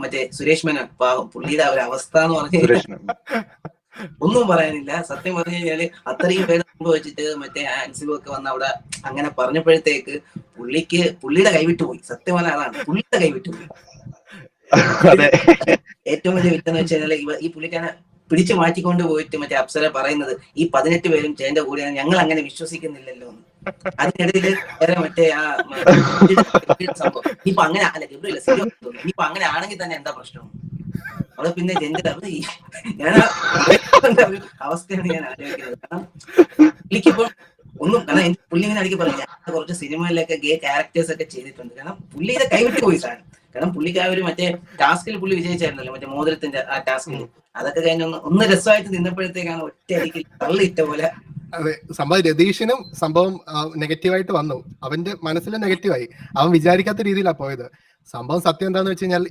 മറ്റേ സുരേഷ് മേനോൻ പാവം, പുള്ളിയുടെ ഒരു അവസ്ഥ എന്ന് പറഞ്ഞു ഒന്നും പറയാനില്ല. സത്യം പറഞ്ഞു കഴിഞ്ഞാല് അത്രയും പേര് മുമ്പ് വെച്ചിട്ട് മറ്റേ ആൻസിബോ ഒക്കെ വന്ന് അവിടെ അങ്ങനെ പറഞ്ഞപ്പോഴത്തേക്ക് പുള്ളിയുടെ കൈവിട്ടു പോയി. സത്യം പറഞ്ഞാൽ അതാണ്, പുള്ളിയുടെ കൈവിട്ടു പോയി. ഏറ്റവും വലിയ വിറ്റെന്ന് വെച്ച് കഴിഞ്ഞാൽ ഈ പുള്ളിക്കാനെ പിടിച്ചു മാറ്റിക്കൊണ്ട് പോയിട്ട് മറ്റേ അപ്സര പറയുന്നത് ഈ 18 പേരും ജയന്റെ കൂടെയാണ്, ഞങ്ങൾ അങ്ങനെ വിശ്വസിക്കുന്നില്ലല്ലോ എന്ന്. അതിനിടയിൽ വേറെ മറ്റേ ആ സംഭവം ഇനിയിപ്പൊ അങ്ങനെ അല്ല, ഗബ്രിയല്ല ഇനിയിപ്പൊ അങ്ങനെ ആണെങ്കിൽ തന്നെ എന്താ പ്രശ്നം? അവിടെ പിന്നെ ജെൻഡർ ഞാൻ ഒരു അവസ്ഥയാണ് ഞാൻ ആലോചിക്കുന്നത്. കാരണം പുള്ളിക്കിപ്പോൾ ഒന്നും, കാരണം പുള്ളി ഇങ്ങനെ അടിക്ക് പറഞ്ഞു ഞാൻ കുറച്ച് സിനിമയിലൊക്കെ ഗേ ക്യാരക്ടേഴ്സ് ഒക്കെ ചെയ്തിട്ടുണ്ട്. കാരണം പുള്ളി ഇത് കൈവിട്ട് പോയി സാധനം. കാരണം പുള്ളിക്ക് ആ ഒരു മറ്റേ ടാസ്കിൽ പുള്ളി വിജയിച്ചായിരുന്നല്ലോ, മറ്റേ മോതിരത്തിന്റെ ആ ടാസ്കിൽ. അതൊക്കെ കഴിഞ്ഞ് ഒന്ന് രസമായിട്ട് നിന്നപ്പോഴത്തേക്കാണ് ഒറ്റ അടിക്ക് തള്ളിയിട്ട പോലെ. അതെ, സംഭവം രതീഷിനും സംഭവം നെഗറ്റീവായിട്ട് വന്നു, അവന്റെ മനസ്സിൽ നെഗറ്റീവായി, അവൻ വിചാരിക്കാത്ത രീതിയിലാണ് പോയത്. സംഭവം സത്യം എന്താന്ന് വെച്ച് കഴിഞ്ഞാൽ